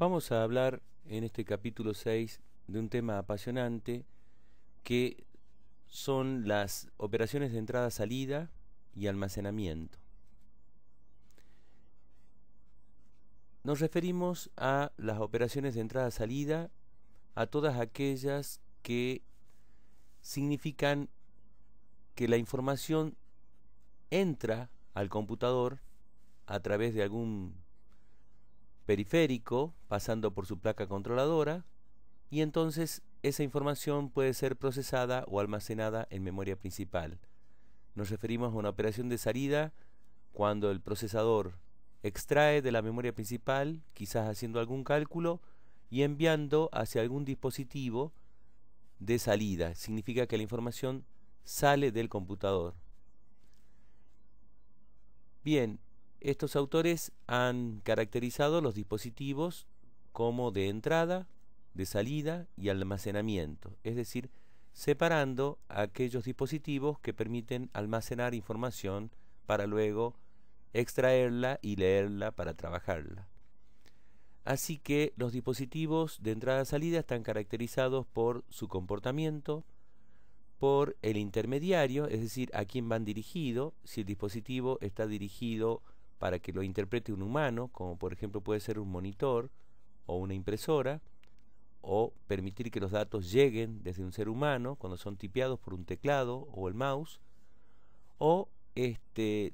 Vamos a hablar en este capítulo 6 de un tema apasionante que son las operaciones de entrada-salida y almacenamiento. Nos referimos a las operaciones de entrada-salida, a todas aquellas que significan que la información entra al computador a través de algún periférico, pasando por su placa controladora, y entonces esa información puede ser procesada o almacenada en memoria principal. Nos referimos a una operación de salida cuando el procesador extrae de la memoria principal, quizás haciendo algún cálculo, y enviando hacia algún dispositivo de salida. Significa que la información sale del computador. Bien, estos autores han caracterizado los dispositivos como de entrada, de salida y almacenamiento, es decir, separando aquellos dispositivos que permiten almacenar información para luego extraerla y leerla para trabajarla. Así que los dispositivos de entrada-salida están caracterizados por su comportamiento, por el intermediario, es decir, a quién van dirigidos. Si el dispositivo está dirigido para que lo interprete un humano, como por ejemplo puede ser un monitor o una impresora, o permitir que los datos lleguen desde un ser humano cuando son tipeados por un teclado o el mouse, o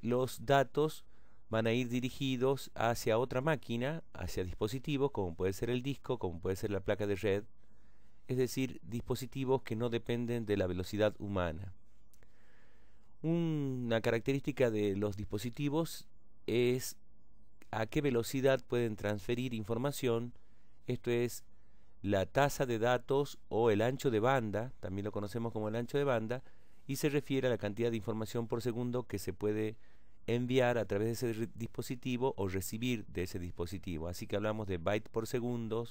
los datos van a ir dirigidos hacia otra máquina, hacia dispositivos como puede ser el disco, como puede ser la placa de red, es decir, dispositivos que no dependen de la velocidad humana. Una característica de los dispositivos es a qué velocidad pueden transferir información, esto es la tasa de datos o el ancho de banda, también lo conocemos como el ancho de banda, y se refiere a la cantidad de información por segundo que se puede enviar a través de ese dispositivo o recibir de ese dispositivo. Así que hablamos de byte por segundo,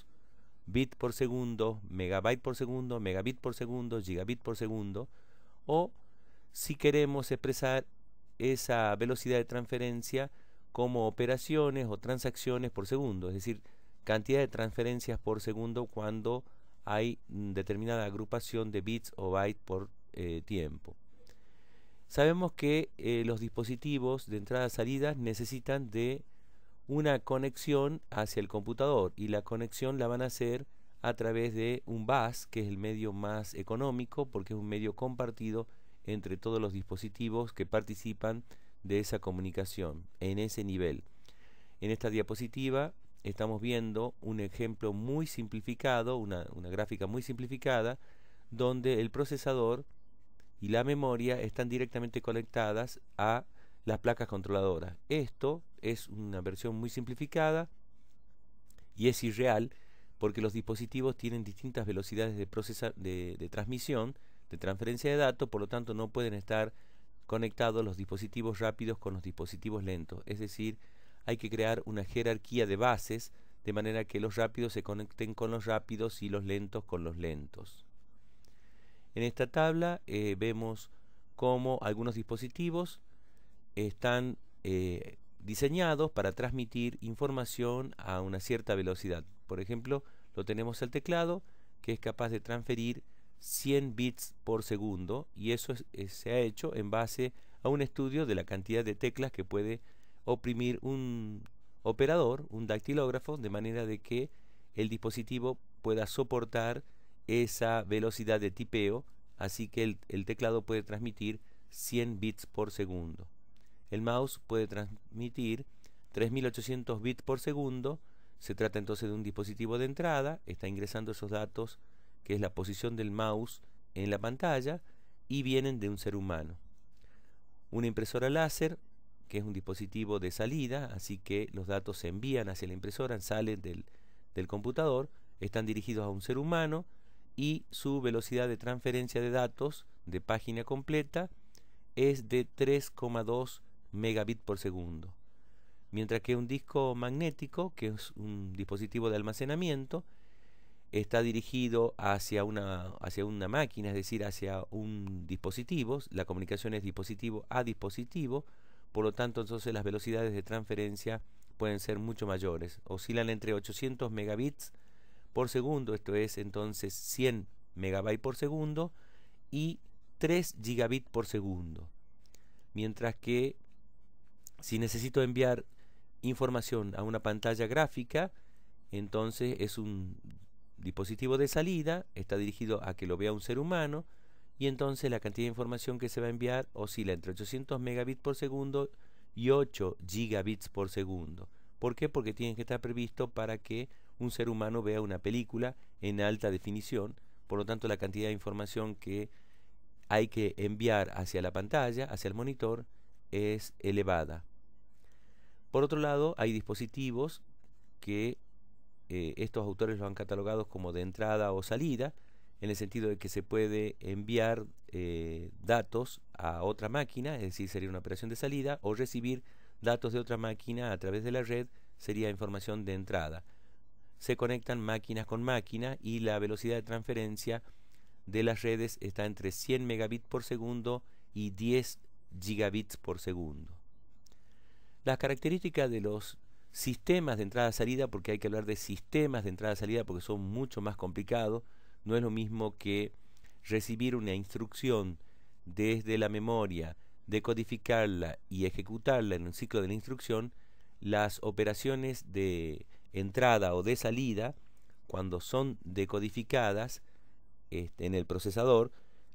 bit por segundo, megabyte por segundo, megabit por segundo, gigabit por segundo, o si queremos expresar esa velocidad de transferencia como operaciones o transacciones por segundo, es decir, cantidad de transferencias por segundo cuando hay determinada agrupación de bits o bytes por tiempo. Sabemos que los dispositivos de entrada-salida necesitan de una conexión hacia el computador, y la conexión la van a hacer a través de un bus, que es el medio más económico porque es un medio compartido entre todos los dispositivos que participan de esa comunicación en ese nivel. En esta diapositiva estamos viendo un ejemplo muy simplificado, una gráfica muy simplificada, donde el procesador y la memoria están directamente conectadas a las placas controladoras. Esto es una versión muy simplificada y es irreal porque los dispositivos tienen distintas velocidades de transmisión, de transferencia de datos, por lo tanto no pueden estar conectados los dispositivos rápidos con los dispositivos lentos. Es decir, hay que crear una jerarquía de bases de manera que los rápidos se conecten con los rápidos y los lentos con los lentos. En esta tabla vemos cómo algunos dispositivos están diseñados para transmitir información a una cierta velocidad. Por ejemplo, lo tenemos al teclado, que es capaz de transferir 100 bits por segundo, y eso se ha hecho en base a un estudio de la cantidad de teclas que puede oprimir un operador, un dactilógrafo, de manera de que el dispositivo pueda soportar esa velocidad de tipeo, así que el teclado puede transmitir 100 bits por segundo. El mouse puede transmitir 3800 bits por segundo. Se trata entonces de un dispositivo de entrada, está ingresando esos datos, que es la posición del mouse en la pantalla, y vienen de un ser humano. Una impresora láser, que es un dispositivo de salida, así que los datos se envían hacia la impresora, salen del computador, están dirigidos a un ser humano, y su velocidad de transferencia de datos de página completa es de 3,2 megabits por segundo. Mientras que un disco magnético, que es un dispositivo de almacenamiento, está dirigido hacia una máquina, es decir, hacia un dispositivo. La comunicación es dispositivo a dispositivo, por lo tanto entonces las velocidades de transferencia pueden ser mucho mayores. Oscilan entre 800 megabits por segundo, esto es entonces 100 megabytes por segundo, y 3 gigabits por segundo. Mientras que si necesito enviar información a una pantalla gráfica, entonces es un dispositivo de salida, está dirigido a que lo vea un ser humano, y entonces la cantidad de información que se va a enviar oscila entre 800 megabits por segundo y 8 gigabits por segundo. ¿Por qué? Porque tiene que estar previsto para que un ser humano vea una película en alta definición. Por lo tanto, la cantidad de información que hay que enviar hacia la pantalla, hacia el monitor, es elevada. Por otro lado, hay dispositivos que estos autores lo han catalogado como de entrada o salida, en el sentido de que se puede enviar datos a otra máquina, es decir, sería una operación de salida, o recibir datos de otra máquina a través de la red, sería información de entrada. Se conectan máquinas con máquina y la velocidad de transferencia de las redes está entre 100 megabits por segundo y 10 gigabits por segundo. Las características de los sistemas de entrada-salida, porque hay que hablar de sistemas de entrada-salida porque son mucho más complicados, no es lo mismo que recibir una instrucción desde la memoria, decodificarla y ejecutarla en un ciclo de la instrucción. Las operaciones de entrada o de salida, cuando son decodificadas en el procesador,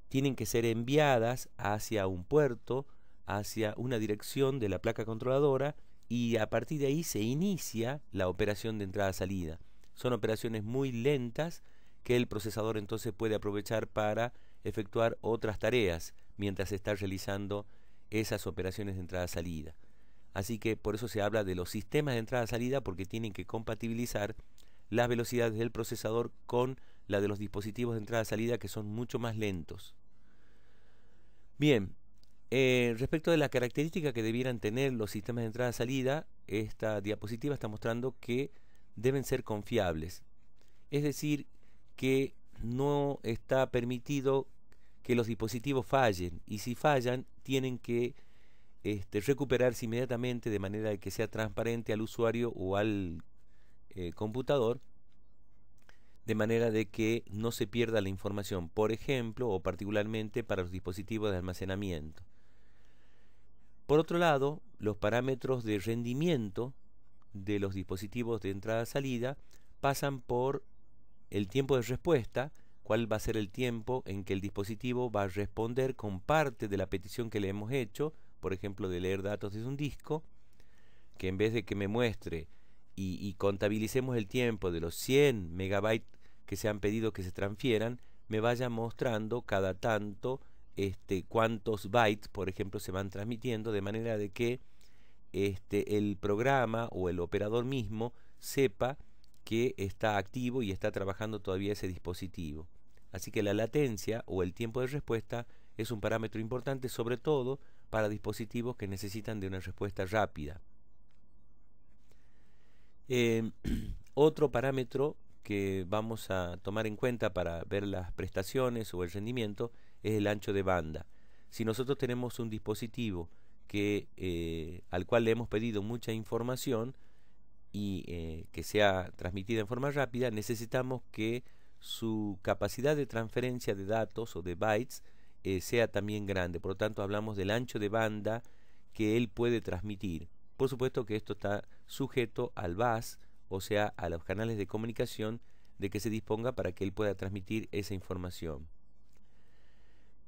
tienen que ser enviadas hacia un puerto, hacia una dirección de la placa controladora, y a partir de ahí se inicia la operación de entrada-salida. Son operaciones muy lentas que el procesador entonces puede aprovechar para efectuar otras tareas mientras está realizando esas operaciones de entrada-salida. Así que por eso se habla de los sistemas de entrada-salida, porque tienen que compatibilizar las velocidades del procesador con la de los dispositivos de entrada-salida, que son mucho más lentos. Bien, respecto de la característica que debieran tener los sistemas de entrada-salida, esta diapositiva está mostrando que deben ser confiables. Es decir, que no está permitido que los dispositivos fallen, y si fallan tienen que recuperarse inmediatamente de manera de que sea transparente al usuario o al computador, de manera de que no se pierda la información, por ejemplo, o particularmente para los dispositivos de almacenamiento. Por otro lado, los parámetros de rendimiento de los dispositivos de entrada-salida pasan por el tiempo de respuesta, cuál va a ser el tiempo en que el dispositivo va a responder con parte de la petición que le hemos hecho, por ejemplo, de leer datos desde un disco, que en vez de que me muestre y contabilicemos el tiempo de los 100 megabytes que se han pedido que se transfieran, me vaya mostrando cada tanto cuántos bytes, por ejemplo, se van transmitiendo, de manera de que el programa o el operador mismo sepa que está activo y está trabajando todavía ese dispositivo. Así que la latencia o el tiempo de respuesta es un parámetro importante, sobre todo para dispositivos que necesitan de una respuesta rápida. Otro parámetro que vamos a tomar en cuenta para ver las prestaciones o el rendimiento es el ancho de banda. Si nosotros tenemos un dispositivo al cual le hemos pedido mucha información y que sea transmitida en forma rápida, necesitamos que su capacidad de transferencia de datos o de bytes sea también grande. Por lo tanto, hablamos del ancho de banda que él puede transmitir. Por supuesto que esto está sujeto al bus, o sea, a los canales de comunicación de que se disponga para que él pueda transmitir esa información.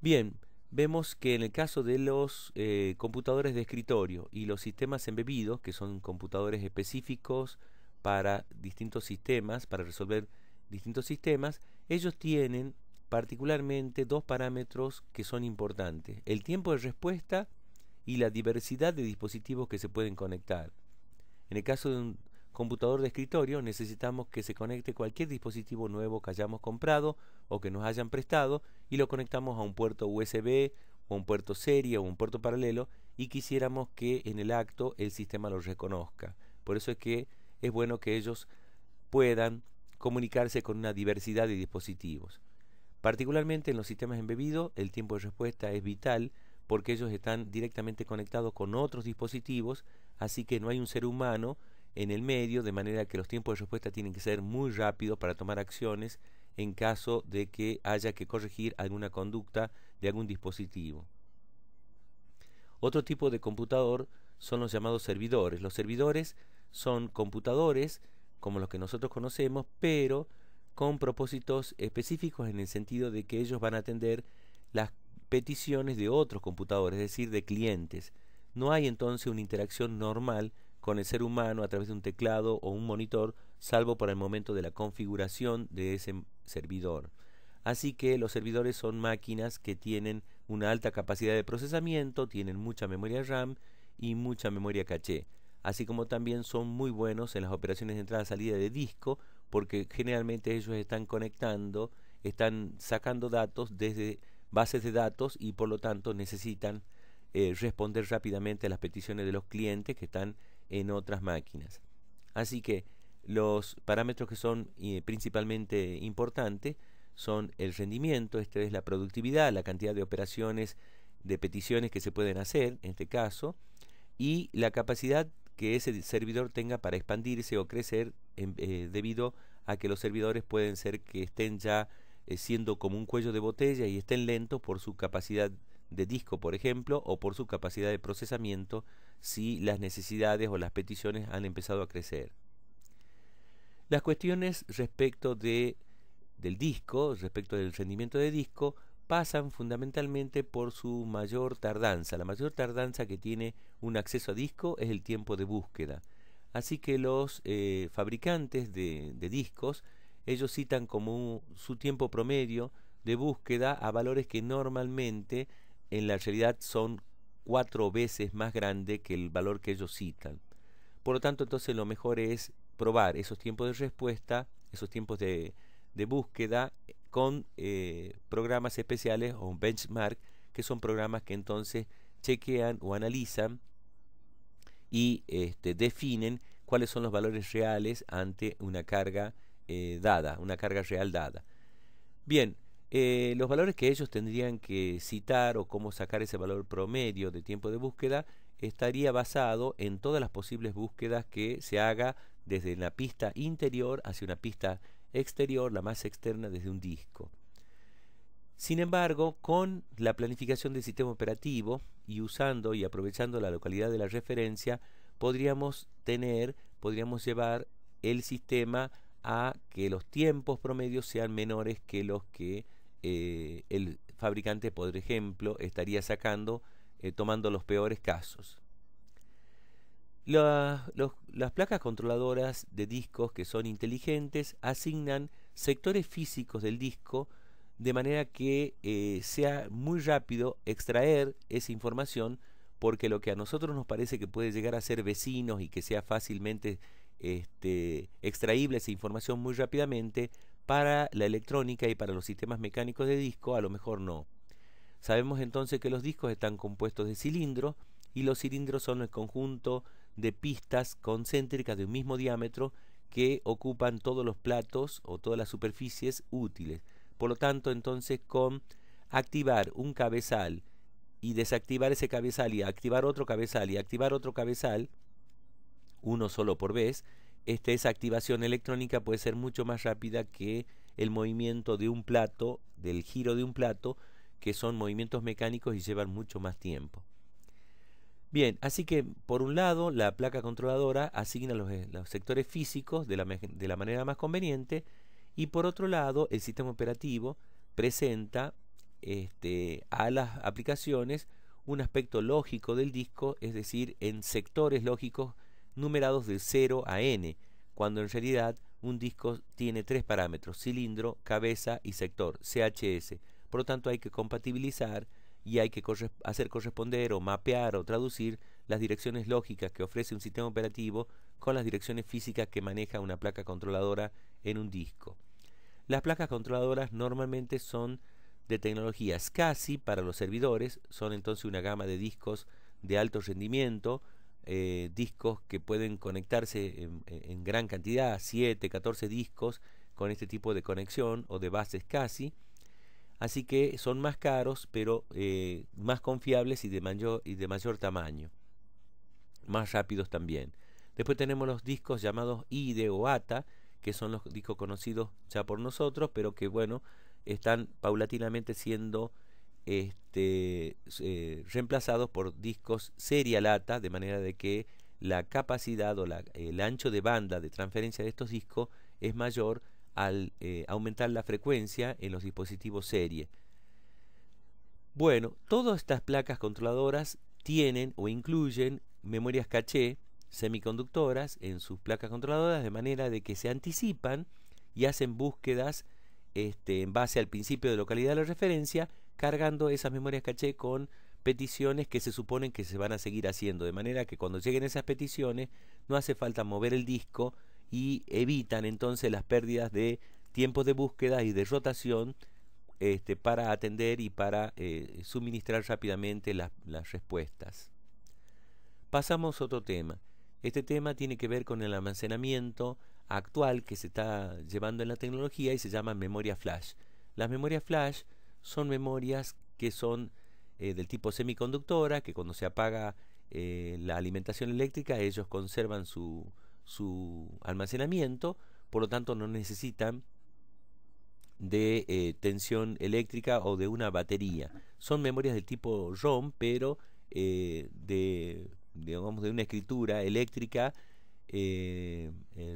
Bien, vemos que en el caso de los computadores de escritorio y los sistemas embebidos, que son computadores específicos para distintos sistemas, para resolver distintos sistemas, ellos tienen particularmente dos parámetros que son importantes: el tiempo de respuesta y la diversidad de dispositivos que se pueden conectar. En el caso de un computador de escritorio, necesitamos que se conecte cualquier dispositivo nuevo que hayamos comprado o que nos hayan prestado, y lo conectamos a un puerto USB o un puerto serie o un puerto paralelo, y quisiéramos que en el acto el sistema lo reconozca. Por eso es que es bueno que ellos puedan comunicarse con una diversidad de dispositivos. Particularmente en los sistemas embebidos, el tiempo de respuesta es vital, porque ellos están directamente conectados con otros dispositivos, así que no hay un ser humano en el medio, de manera que los tiempos de respuesta tienen que ser muy rápidos para tomar acciones en caso de que haya que corregir alguna conducta de algún dispositivo. Otro tipo de computador son los llamados servidores. Los servidores son computadores como los que nosotros conocemos, pero con propósitos específicos, en el sentido de que ellos van a atender las peticiones de otros computadores, es decir, de clientes. No hay entonces una interacción normal con el ser humano a través de un teclado o un monitor, salvo por el momento de la configuración de ese servidor. Así que los servidores son máquinas que tienen una alta capacidad de procesamiento, tienen mucha memoria RAM y mucha memoria caché, así como también son muy buenos en las operaciones de entrada-salida de disco, porque generalmente ellos están sacando datos desde bases de datos y por lo tanto necesitan responder rápidamente a las peticiones de los clientes que están en otras máquinas. Así que los parámetros que son principalmente importantes son el rendimiento, esto es la productividad, la cantidad de operaciones, de peticiones que se pueden hacer en este caso, y la capacidad que ese servidor tenga para expandirse o crecer debido a que los servidores pueden ser que estén ya siendo como un cuello de botella y estén lentos por su capacidad de disco, por ejemplo, o por su capacidad de procesamiento si las necesidades o las peticiones han empezado a crecer. Las cuestiones respecto del disco, respecto del rendimiento de disco, pasan fundamentalmente por su mayor tardanza. La mayor tardanza que tiene un acceso a disco es el tiempo de búsqueda. Así que los fabricantes de discos, ellos citan como su tiempo promedio de búsqueda a valores que normalmente en la realidad son 4 veces más grande que el valor que ellos citan. Por lo tanto, entonces lo mejor es probar esos tiempos de respuesta, esos tiempos de búsqueda con programas especiales o un benchmark, que son programas que entonces chequean o analizan y definen cuáles son los valores reales ante una carga dada, una carga real dada. Bien, los valores que ellos tendrían que citar o cómo sacar ese valor promedio de tiempo de búsqueda estaría basado en todas las posibles búsquedas que se haga desde la pista interior hacia una pista exterior, la más externa desde un disco. Sin embargo, con la planificación del sistema operativo y usando y aprovechando la localidad de la referencia, podríamos llevar el sistema a que los tiempos promedios sean menores que los que el fabricante, por ejemplo, estaría sacando tomando los peores casos. Las placas controladoras de discos que son inteligentes asignan sectores físicos del disco de manera que sea muy rápido extraer esa información, porque lo que a nosotros nos parece que puede llegar a ser vecinos y que sea fácilmente extraíble esa información muy rápidamente, para la electrónica y para los sistemas mecánicos de disco a lo mejor no. Sabemos entonces que los discos están compuestos de cilindros, y los cilindros son el conjunto de pistas concéntricas de un mismo diámetro que ocupan todos los platos o todas las superficies útiles. Por lo tanto, entonces, con activar un cabezal y desactivar ese cabezal y activar otro cabezal y activar otro cabezal, uno solo por vez, esa activación electrónica puede ser mucho más rápida que el movimiento de un plato, del giro de un plato, que son movimientos mecánicos y llevan mucho más tiempo. Bien, así que por un lado la placa controladora asigna los sectores físicos de la manera más conveniente, y por otro lado el sistema operativo presenta a las aplicaciones un aspecto lógico del disco, es decir, en sectores lógicos numerados de 0 a n, cuando en realidad un disco tiene 3 parámetros: cilindro, cabeza y sector, CHS. Por lo tanto hay que compatibilizar y hay que hacer corresponder o mapear o traducir las direcciones lógicas que ofrece un sistema operativo con las direcciones físicas que maneja una placa controladora en un disco. Las placas controladoras normalmente son de tecnología SCSI para los servidores, son entonces una gama de discos de alto rendimiento, discos que pueden conectarse en gran cantidad, 7, 14 discos con este tipo de conexión o de base SCSI. Así que son más caros, pero más confiables y de mayor tamaño, más rápidos también. Después tenemos los discos llamados IDE o ATA, que son los discos conocidos ya por nosotros, pero que bueno, están paulatinamente siendo reemplazados por discos serial ATA, de manera de que la capacidad o el ancho de banda de transferencia de estos discos es mayor al aumentar la frecuencia en los dispositivos serie. Bueno, todas estas placas controladoras tienen o incluyen memorias caché semiconductoras en sus placas controladoras, de manera de que se anticipan y hacen búsquedas en base al principio de localidad de la referencia, cargando esas memorias caché con peticiones que se suponen que se van a seguir haciendo, de manera que cuando lleguen esas peticiones no hace falta mover el disco y evitan entonces las pérdidas de tiempos de búsqueda y de rotación para atender y para suministrar rápidamente las respuestas. Pasamos a otro tema. Este tema tiene que ver con el almacenamiento actual que se está llevando en la tecnología y se llama memoria flash. Las memorias flash son memorias que son del tipo semiconductora, que cuando se apaga la alimentación eléctrica ellos conservan su almacenamiento, por lo tanto no necesitan de tensión eléctrica o de una batería. Son memorias del tipo ROM, pero digamos de una escritura eléctrica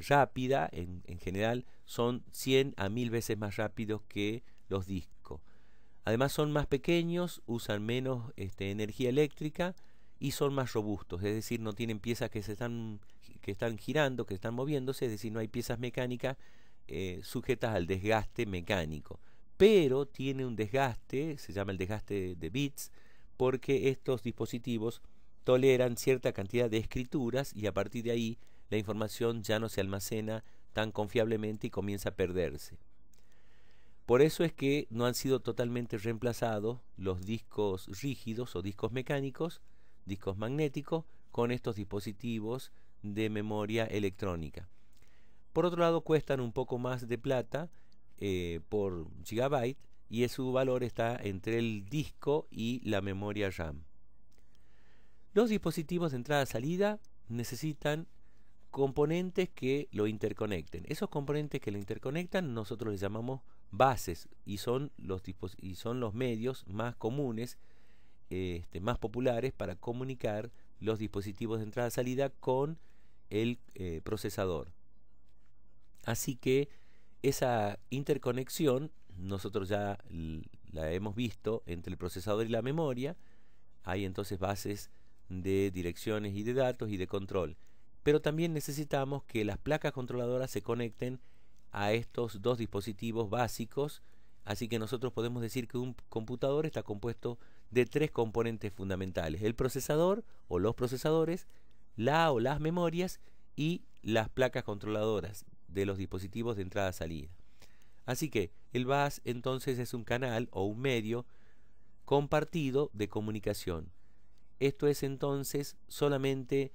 rápida. En general son 100 a 1000 veces más rápidos que los discos. Además son más pequeños, usan menos energía eléctrica y son más robustos, es decir, no tienen piezas que están girando, que están moviéndose, es decir, no hay piezas mecánicas sujetas al desgaste mecánico, pero tiene un desgaste, se llama el desgaste de bits, porque estos dispositivos toleran cierta cantidad de escrituras y a partir de ahí la información ya no se almacena tan confiablemente y comienza a perderse. Por eso es que no han sido totalmente reemplazados los discos rígidos o discos mecánicos, discos magnéticos, con estos dispositivos de memoria electrónica. Por otro lado, cuestan un poco más de plata por gigabyte y su valor está entre el disco y la memoria RAM. Los dispositivos de entrada-salida necesitan componentes que lo interconecten. Esos componentes que lo interconectan nosotros les llamamos bases y son los medios más comunes, más populares para comunicar los dispositivos de entrada-salida con el procesador. Así que esa interconexión nosotros ya la hemos visto entre el procesador y la memoria. Hay entonces bases de direcciones y de datos y de control. Pero también necesitamos que las placas controladoras se conecten a estos dos dispositivos básicos. Así que nosotros podemos decir que un computador está compuesto de tres componentes fundamentales: el procesador o los procesadores, la o las memorias y las placas controladoras de los dispositivos de entrada-salida. Así que el bus entonces es un canal o un medio compartido de comunicación. Esto es entonces solamente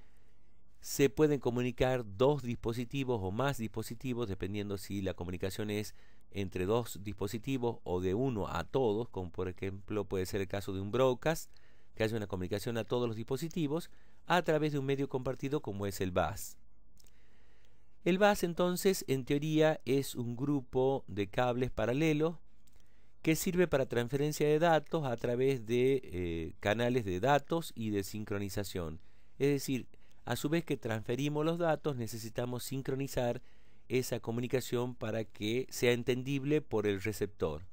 se pueden comunicar dos dispositivos o más dispositivos, dependiendo si la comunicación es entre dos dispositivos o de uno a todos, como por ejemplo puede ser el caso de un broadcast, que haya una comunicación a todos los dispositivos a través de un medio compartido como es el bus. El bus entonces en teoría es un grupo de cables paralelos que sirve para transferencia de datos a través de canales de datos y de sincronización. Es decir, a su vez que transferimos los datos necesitamos sincronizar esa comunicación para que sea entendible por el receptor.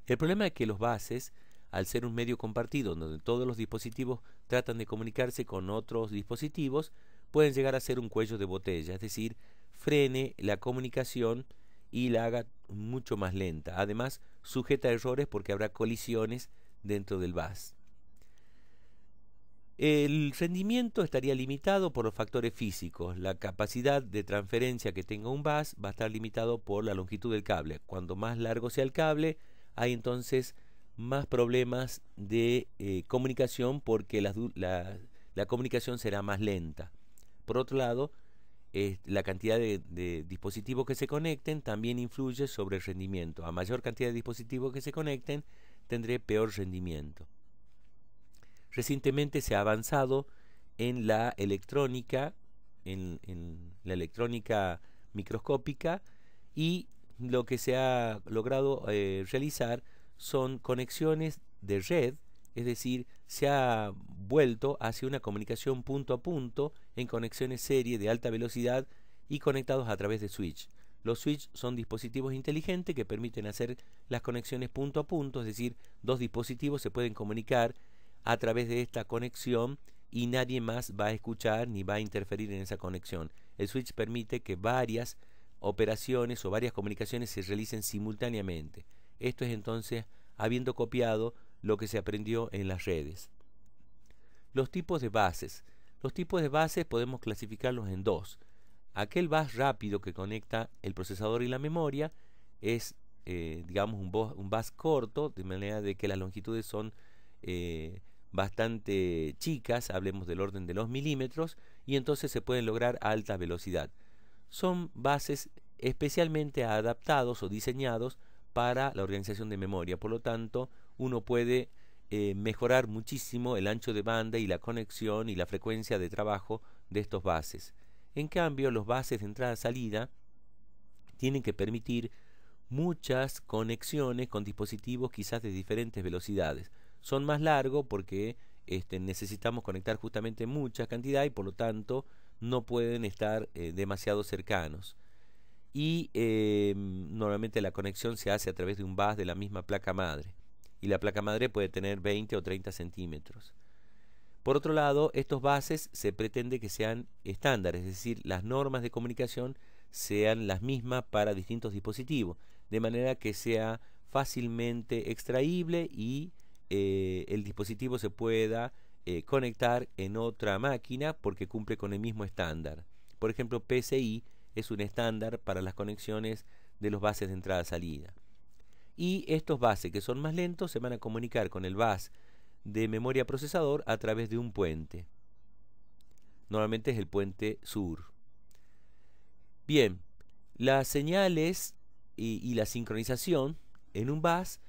El problema es que los buses, al ser un medio compartido donde todos los dispositivos tratan de comunicarse con otros dispositivos, pueden llegar a ser un cuello de botella, es decir, frene la comunicación y la haga mucho más lenta. Además, sujeta a errores porque habrá colisiones dentro del bus. El rendimiento estaría limitado por los factores físicos. La capacidad de transferencia que tenga un bus va a estar limitado por la longitud del cable. Cuanto más largo sea el cable, hay entonces más problemas de comunicación porque la comunicación será más lenta. Por otro lado, la cantidad de dispositivos que se conecten también influye sobre el rendimiento. A mayor cantidad de dispositivos que se conecten, tendré peor rendimiento. Recientemente se ha avanzado en la electrónica en la electrónica microscópica, y lo que se ha logrado realizar son conexiones de red, es decir, se ha vuelto hacia una comunicación punto a punto en conexiones serie de alta velocidad y conectados a través de switch. Los switch son dispositivos inteligentes que permiten hacer las conexiones punto a punto, es decir, dos dispositivos se pueden comunicar a través de esta conexión y nadie más va a escuchar ni va a interferir en esa conexión. El switch permite que varias operaciones o varias comunicaciones se realicen simultáneamente. Esto es entonces habiendo copiado lo que se aprendió en las redes. Los tipos de bases. Los tipos de bases podemos clasificarlos en dos. Aquel bus rápido que conecta el procesador y la memoria es, digamos, un bus corto, de manera de que las longitudes son bastante chicas, hablemos del orden de los milímetros, y entonces se pueden lograr a alta velocidad. Son bases especialmente adaptados o diseñados para la organización de memoria, por lo tanto uno puede mejorar muchísimo el ancho de banda y la conexión y la frecuencia de trabajo de estos buses. En cambio, los buses de entrada-salida tienen que permitir muchas conexiones con dispositivos quizás de diferentes velocidades. Son más largos porque necesitamos conectar justamente mucha cantidad y por lo tanto no pueden estar demasiado cercanos. Y normalmente la conexión se hace a través de un bus de la misma placa madre. Y la placa madre puede tener 20 o 30 centímetros. Por otro lado, estos buses se pretende que sean estándares, es decir, las normas de comunicación sean las mismas para distintos dispositivos, de manera que sea fácilmente extraíble y el dispositivo se pueda conectar en otra máquina porque cumple con el mismo estándar. Por ejemplo, PCI es un estándar para las conexiones de los buses de entrada-salida. Y estos buses que son más lentos se van a comunicar con el bus de memoria procesador a través de un puente. Normalmente es el puente sur. Bien, las señales y la sincronización en un bus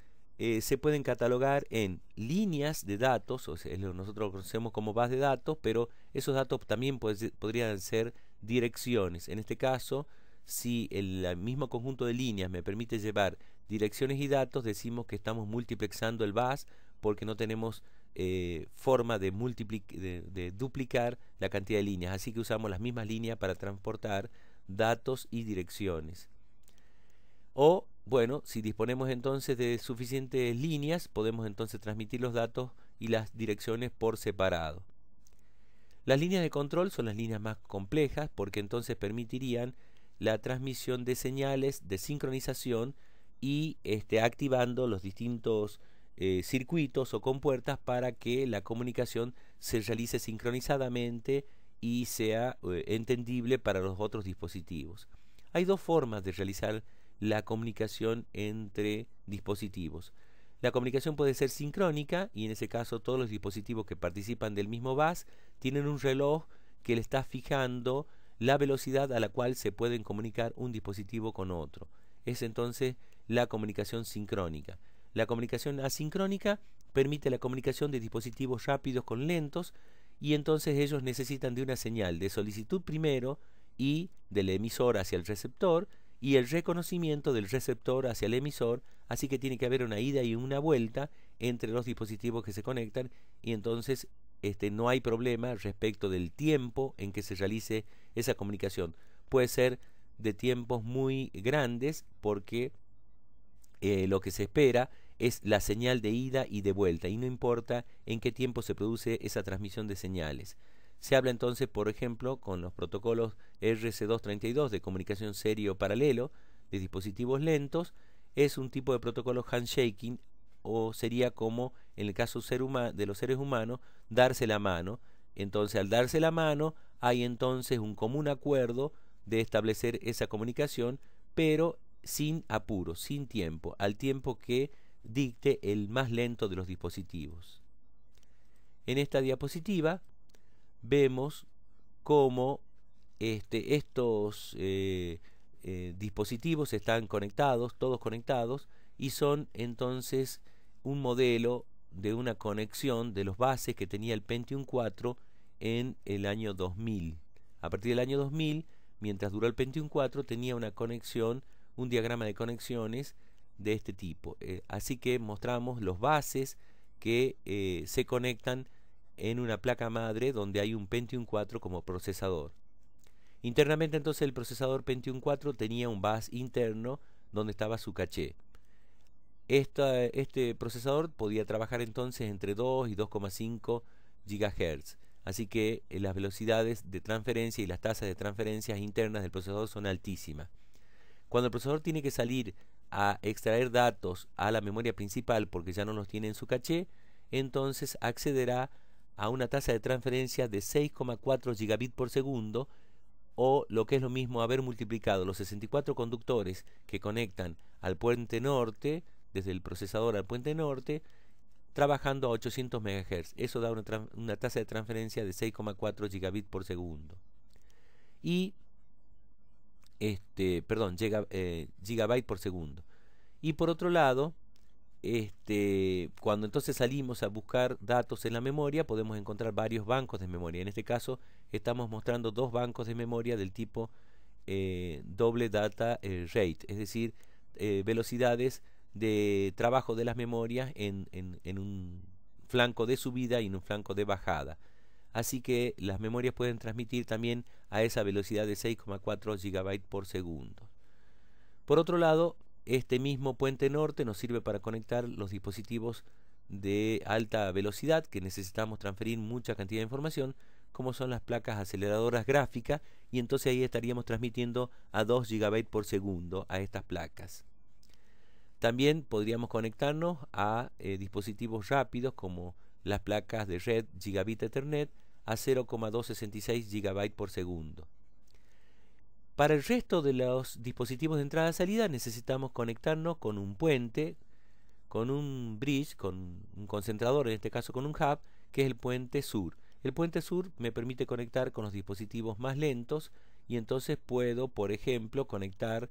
se pueden catalogar en líneas de datos, o sea, nosotros lo conocemos como bus de datos, pero esos datos también podrían ser direcciones. En este caso, si el mismo conjunto de líneas me permite llevar direcciones y datos, decimos que estamos multiplexando el bus porque no tenemos forma de duplicar la cantidad de líneas, así que usamos las mismas líneas para transportar datos y direcciones. O, bueno, si disponemos entonces de suficientes líneas, podemos entonces transmitir los datos y las direcciones por separado. Las líneas de control son las líneas más complejas porque entonces permitirían la transmisión de señales de sincronización y activando los distintos circuitos o compuertas para que la comunicación se realice sincronizadamente y sea entendible para los otros dispositivos. Hay dos formas de realizar la comunicación entre dispositivos. La comunicación puede ser sincrónica y en ese caso todos los dispositivos que participan del mismo bus tienen un reloj que le está fijando la velocidad a la cual se pueden comunicar un dispositivo con otro. Es entonces la comunicación sincrónica. La comunicación asincrónica permite la comunicación de dispositivos rápidos con lentos y entonces ellos necesitan de una señal de solicitud primero y del emisor hacia el receptor y el reconocimiento del receptor hacia el emisor, así que tiene que haber una ida y una vuelta entre los dispositivos que se conectan y entonces no hay problema respecto del tiempo en que se realice esa comunicación. Puede ser de tiempos muy grandes porque lo que se espera es la señal de ida y de vuelta y no importa en qué tiempo se produce esa transmisión de señales. Se habla entonces, por ejemplo, con los protocolos RC232 de comunicación serie o paralelo de dispositivos lentos. Es un tipo de protocolo handshaking o sería como en el caso de los seres humanos darse la mano. Entonces al darse la mano hay entonces un común acuerdo de establecer esa comunicación, pero sin apuro, sin tiempo, al tiempo que dicte el más lento de los dispositivos. En esta diapositiva vemos cómo estos dispositivos están conectados, todos conectados, y son entonces un modelo de una conexión de los buses que tenía el Pentium 4 en el año 2000. A partir del año 2000, mientras duró el Pentium 4, tenía una conexión, un diagrama de conexiones de este tipo. Así que mostramos los bases que se conectan en una placa madre donde hay un Pentium 4 como procesador. Internamente entonces el procesador Pentium 4 tenía un bus interno donde estaba su caché. Este procesador podía trabajar entonces entre 2 y 2,5 GHz. Así que las velocidades de transferencia y las tasas de transferencias internas del procesador son altísimas. Cuando el procesador tiene que salir a extraer datos a la memoria principal porque ya no los tiene en su caché, entonces accederá a una tasa de transferencia de 6,4 gigabits por segundo, o lo que es lo mismo, haber multiplicado los 64 conductores que conectan al puente norte, desde el procesador al puente norte, trabajando a 800 MHz. Eso da una tasa de transferencia de 6,4 gigabits por segundo. Y, gigabyte por segundo. Y por otro lado, cuando entonces salimos a buscar datos en la memoria, podemos encontrar varios bancos de memoria. En este caso, estamos mostrando dos bancos de memoria del tipo doble data rate, es decir, velocidades de trabajo de las memorias en un flanco de subida y en un flanco de bajada. Así que las memorias pueden transmitir también a esa velocidad de 6,4 GB por segundo. Por otro lado, este mismo puente norte nos sirve para conectar los dispositivos de alta velocidad que necesitamos transferir mucha cantidad de información, como son las placas aceleradoras gráficas, y entonces ahí estaríamos transmitiendo a 2 GB por segundo a estas placas. También podríamos conectarnos a dispositivos rápidos como las placas de red Gigabit Ethernet a 0,266 GB por segundo. Para el resto de los dispositivos de entrada-salida necesitamos conectarnos con un puente, con un bridge, con un concentrador, en este caso con un hub, que es el puente sur. El puente sur me permite conectar con los dispositivos más lentos y entonces puedo, por ejemplo, conectar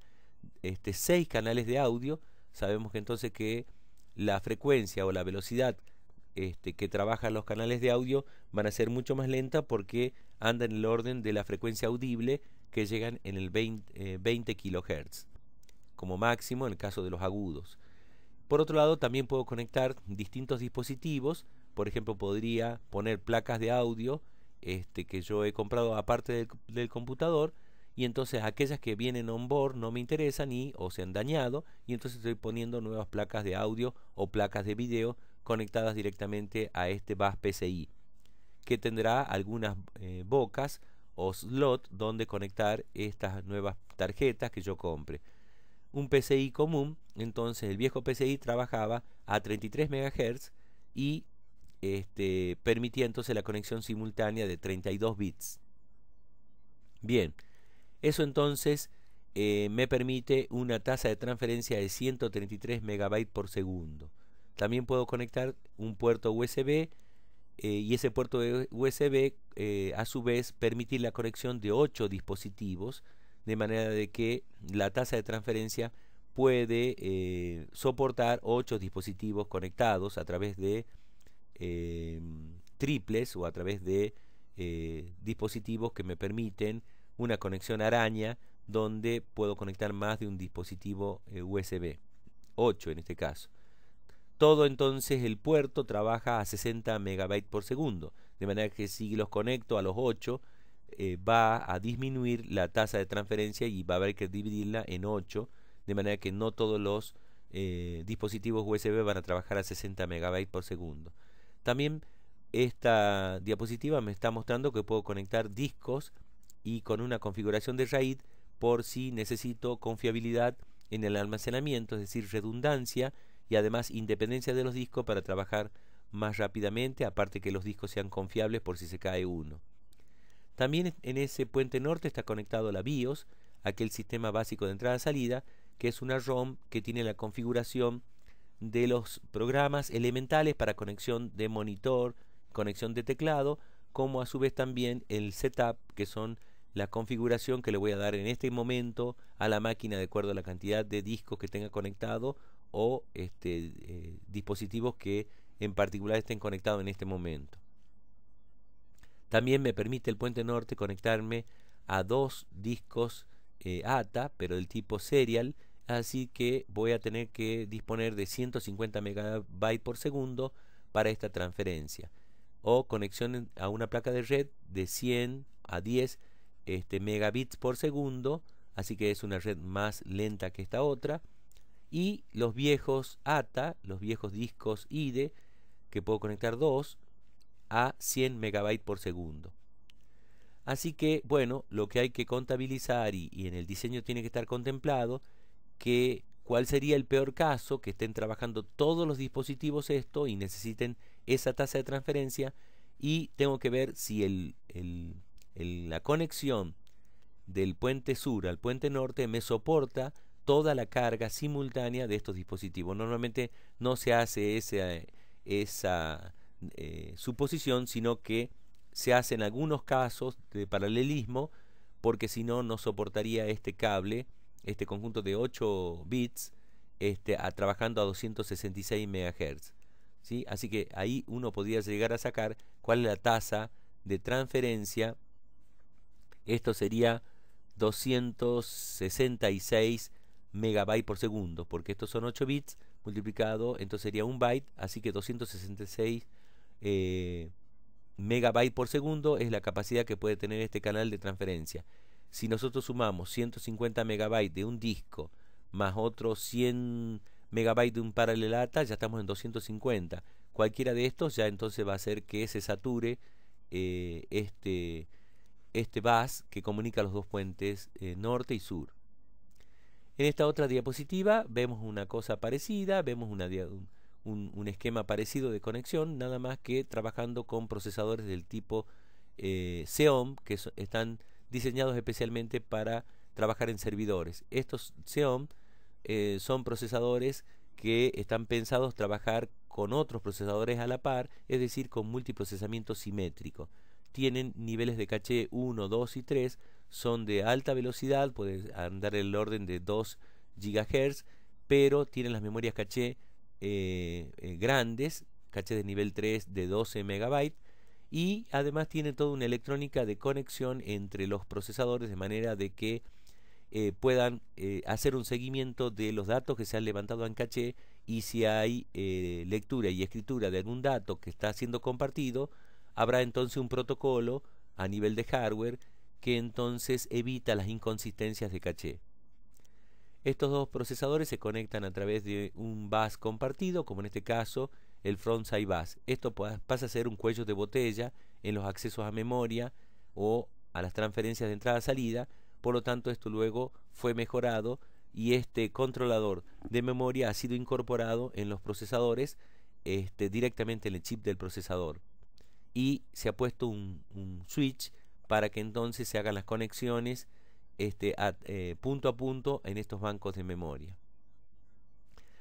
6 canales de audio. Sabemos que entonces que la frecuencia o la velocidad que trabajan los canales de audio van a ser mucho más lenta porque andan en el orden de la frecuencia audible, que llegan en el 20 kHz como máximo en el caso de los agudos. Por otro lado, también puedo conectar distintos dispositivos. Por ejemplo, podría poner placas de audio que yo he comprado aparte del computador, y entonces aquellas que vienen on board no me interesan o se han dañado, y entonces estoy poniendo nuevas placas de audio o placas de video conectadas directamente a este bus PCI, que tendrá algunas bocas o slot donde conectar estas nuevas tarjetas que yo compre. Un PCI común, entonces el viejo PCI trabajaba a 33 MHz y permitía entonces la conexión simultánea de 32 bits. Bien, eso entonces me permite una tasa de transferencia de 133 megabytes por segundo. También puedo conectar un puerto USB y ese puerto de USB a su vez permitir la conexión de 8 dispositivos, de manera de que la tasa de transferencia puede soportar 8 dispositivos conectados a través de triples o a través de dispositivos que me permiten una conexión araña, donde puedo conectar más de un dispositivo USB, 8 en este caso. Todo entonces el puerto trabaja a 60 megabytes por segundo, de manera que si los conecto a los 8 va a disminuir la tasa de transferencia y va a haber que dividirla en 8, de manera que no todos los dispositivos USB van a trabajar a 60 megabytes por segundo. También esta diapositiva me está mostrando que puedo conectar discos y con una configuración de RAID por si necesito confiabilidad en el almacenamiento, es decir, redundancia y además independencia de los discos para trabajar más rápidamente, aparte que los discos sean confiables por si se cae uno. También en ese puente norte está conectado la BIOS, aquel sistema básico de entrada-salida, que es una ROM que tiene la configuración de los programas elementales para conexión de monitor, conexión de teclado, como a su vez también el setup, que son la configuración que le voy a dar en este momento a la máquina de acuerdo a la cantidad de discos que tenga conectado o dispositivos que en particular estén conectados en este momento. También me permite el puente norte conectarme a dos discos ATA, pero del tipo serial, así que voy a tener que disponer de 150 megabytes por segundo para esta transferencia, o conexión a una placa de red de 100 a 10 megabits por segundo, así que es una red más lenta que esta otra, y los viejos ATA, los viejos discos IDE, que puedo conectar dos a 100 megabytes por segundo. Así que, bueno, lo que hay que contabilizar y en el diseño tiene que estar contemplado, que cuál sería el peor caso, que estén trabajando todos los dispositivos esto y necesiten esa tasa de transferencia, y tengo que ver si la conexión del puente sur al puente norte me soporta toda la carga simultánea de estos dispositivos. Normalmente no se hace esa suposición, sino que se hace en algunos casos de paralelismo, porque si no, no soportaría este cable, este conjunto de 8 bits, trabajando a 266 MHz. ¿Sí? Así que ahí uno podría llegar a sacar cuál es la tasa de transferencia. Esto sería 266 megabytes por segundo, porque estos son 8 bits multiplicado, entonces sería un byte, así que 266 megabytes por segundo es la capacidad que puede tener este canal de transferencia. Si nosotros sumamos 150 megabytes de un disco más otros 100 megabytes de un paralelata, ya estamos en 250. Cualquiera de estos ya entonces va a hacer que se sature este bus que comunica los dos puentes norte y sur. En esta otra diapositiva vemos una cosa parecida, vemos un esquema parecido de conexión, nada más que trabajando con procesadores del tipo Xeon, que están diseñados especialmente para trabajar en servidores. Estos Xeon son procesadores que están pensados trabajar con otros procesadores a la par, es decir, con multiprocesamiento simétrico. Tienen niveles de caché 1, 2 y 3, son de alta velocidad, puede andar en el orden de 2 GHz, pero tienen las memorias caché grandes, caché de nivel 3 de 12 MB, y además tiene toda una electrónica de conexión entre los procesadores, de manera de que puedan hacer un seguimiento de los datos que se han levantado en caché, y si hay lectura y escritura de algún dato que está siendo compartido, habrá entonces un protocolo a nivel de hardware que entonces evita las inconsistencias de caché. Estos dos procesadores se conectan a través de un bus compartido, como en este caso el frontside bus. Esto pasa a ser un cuello de botella en los accesos a memoria o a las transferencias de entrada-salida. Por lo tanto, esto luego fue mejorado y este controlador de memoria ha sido incorporado en los procesadores directamente en el chip del procesador, y se ha puesto un switch para que entonces se hagan las conexiones punto a punto en estos bancos de memoria.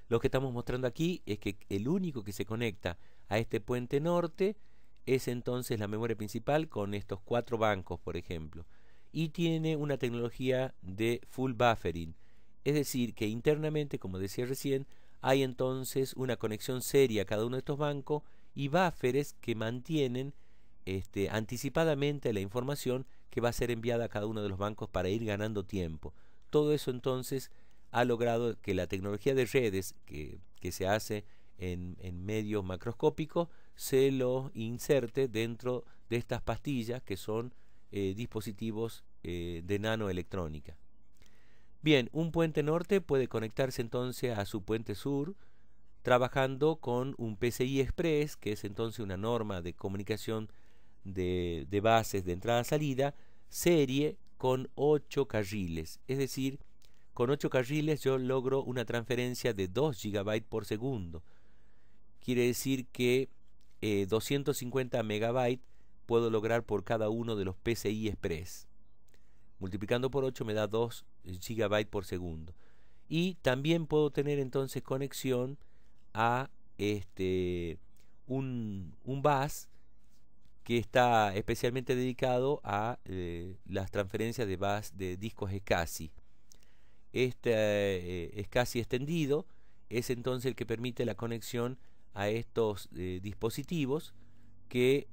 Lo que estamos mostrando aquí es que el único que se conecta a este puente norte es entonces la memoria principal con estos 4 bancos, por ejemplo, y tiene una tecnología de full buffering, es decir, que internamente, como decía recién, hay entonces una conexión seria a cada uno de estos bancos y buffers que mantienen anticipadamente la información que va a ser enviada a cada uno de los bancos para ir ganando tiempo. Todo eso entonces ha logrado que la tecnología de redes que se hace en medios macroscópicos se lo inserte dentro de estas pastillas que son dispositivos de nanoelectrónica. Bien, un puente norte puede conectarse entonces a su puente sur trabajando con un PCI Express, que es entonces una norma de comunicación de bases de entrada-salida, serie con 8 carriles. Es decir, con 8 carriles yo logro una transferencia de 2 GB por segundo. Quiere decir que 250 megabytes puedo lograr por cada uno de los PCI Express. Multiplicando por 8 me da 2 GB por segundo. Y también puedo tener entonces conexión a un bus que está especialmente dedicado a las transferencias de bus de discos SCSI. Este SCSI extendido es entonces el que permite la conexión a estos dispositivos que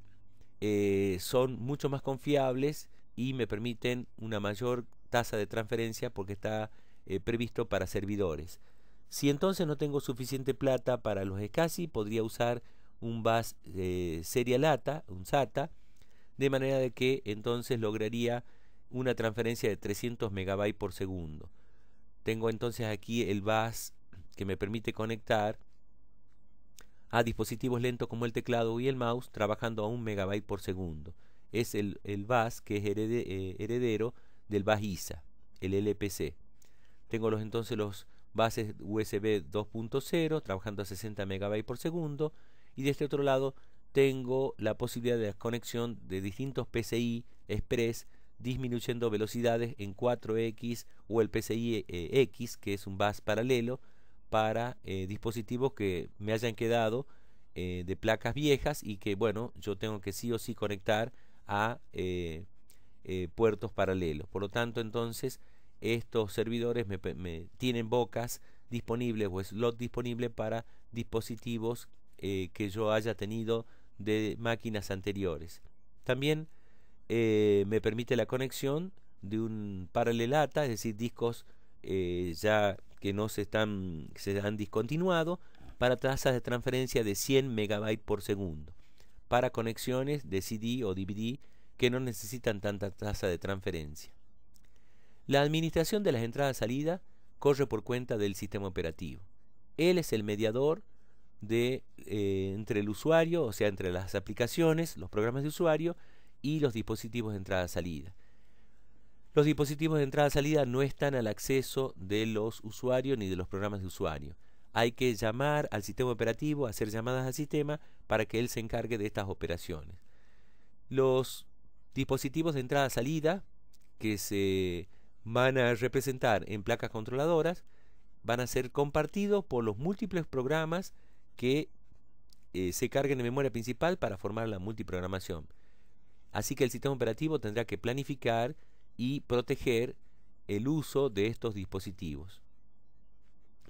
son mucho más confiables y me permiten una mayor tasa de transferencia porque está previsto para servidores. Si entonces no tengo suficiente plata para los SCSI, podría usar un bus serial ATA, un SATA, de manera de que entonces lograría una transferencia de 300 megabytes por segundo. Tengo entonces aquí el bus que me permite conectar a dispositivos lentos como el teclado y el mouse trabajando a 1 megabyte por segundo. Es el bus que es heredero del bus ISA, el LPC. Tengo entonces los buses USB 2.0 trabajando a 60 megabytes por segundo, y de este otro lado tengo la posibilidad de la conexión de distintos PCI Express disminuyendo velocidades en 4X o el PCI X, que es un bus paralelo para dispositivos que me hayan quedado de placas viejas y que, bueno, yo tengo que sí o sí conectar a puertos paralelos. Por lo tanto, entonces, estos servidores me tienen bocas disponibles o slot disponible para dispositivos que yo haya tenido de máquinas anteriores. También me permite la conexión de un paralelata, es decir, discos ya que no se han discontinuado, para tasas de transferencia de 100 megabytes por segundo, para conexiones de CD o DVD que no necesitan tanta tasa de transferencia. La administración de las entradas-salida corre por cuenta del sistema operativo. Él es el mediador entre el usuario, o sea, entre las aplicaciones, los programas de usuario y los dispositivos de entrada-salida. Los dispositivos de entrada-salida no están al acceso de los usuarios ni de los programas de usuario. Hay que llamar al sistema operativo, hacer llamadas al sistema para que él se encargue de estas operaciones. Los dispositivos de entrada-salida que se van a representar en placas controladoras van a ser compartidos por los múltiples programas que se carguen en memoria principal para formar la multiprogramación. Así que el sistema operativo tendrá que planificar y proteger el uso de estos dispositivos.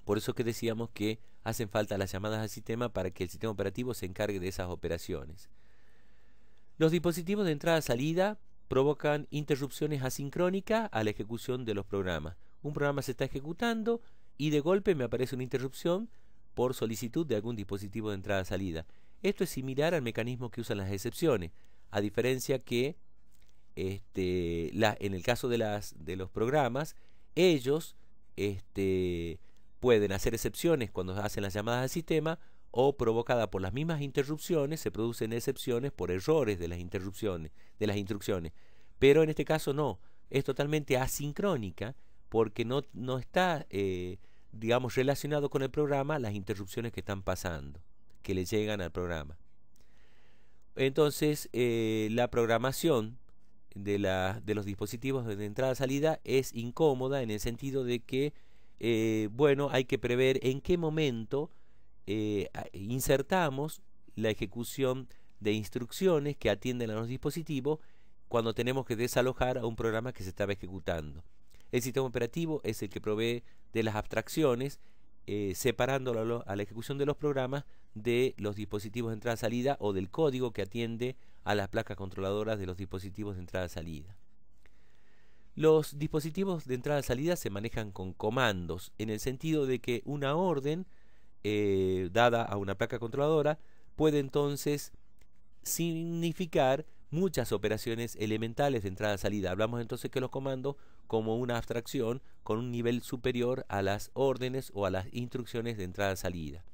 Por eso que decíamos que hacen falta las llamadas al sistema para que el sistema operativo se encargue de esas operaciones. Los dispositivos de entrada-salida provocan interrupciones asincrónicas a la ejecución de los programas. Un programa se está ejecutando y de golpe me aparece una interrupción por solicitud de algún dispositivo de entrada-salida. Esto es similar al mecanismo que usan las excepciones, a diferencia que en el caso de los programas, ellos pueden hacer excepciones cuando hacen las llamadas al sistema, o provocada por las mismas interrupciones se producen excepciones por errores de las instrucciones. Pero en este caso no, es totalmente asincrónica porque no está digamos relacionado con el programa las interrupciones que están pasando, que le llegan al programa. Entonces la programación de los dispositivos de entrada-salida es incómoda en el sentido de que bueno, hay que prever en qué momento insertamos la ejecución de instrucciones que atienden a los dispositivos cuando tenemos que desalojar a un programa que se estaba ejecutando. El sistema operativo es el que provee de las abstracciones, separando a la ejecución de los programas de los dispositivos de entrada-salida o del código que atiende a las placas controladoras de los dispositivos de entrada-salida. Los dispositivos de entrada-salida se manejan con comandos, en el sentido de que una orden dada a una placa controladora puede entonces significar muchas operaciones elementales de entrada-salida. Hablamos entonces que los comandos como una abstracción con un nivel superior a las órdenes o a las instrucciones de entrada-salida.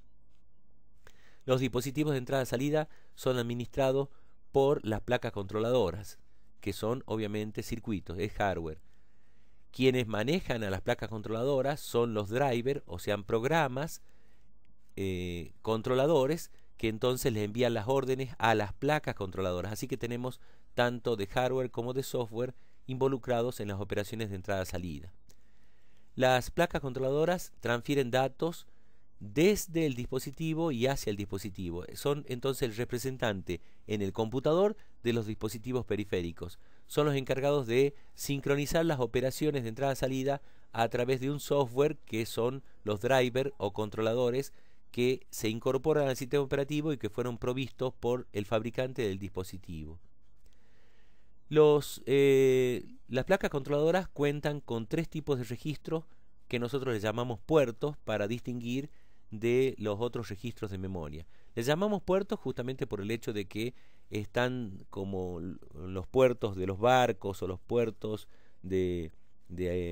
Los dispositivos de entrada-salida son administrados por las placas controladoras, que son obviamente circuitos, es hardware. Quienes manejan a las placas controladoras son los drivers, o sea, programas controladores que entonces le envían las órdenes a las placas controladoras. Así que tenemos tanto de hardware como de software involucrados en las operaciones de entrada-salida. Las placas controladoras transfieren datos desde el dispositivo y hacia el dispositivo. Son entonces el representante en el computador de los dispositivos periféricos. Son los encargados de sincronizar las operaciones de entrada-salida a través de un software que son los drivers o controladores que se incorporan al sistema operativo y que fueron provistos por el fabricante del dispositivo. Las placas controladoras cuentan con 3 tipos de registros que nosotros les llamamos puertos para distinguir de los otros registros de memoria. Les llamamos puertos justamente por el hecho de que están como los puertos de los barcos o los puertos de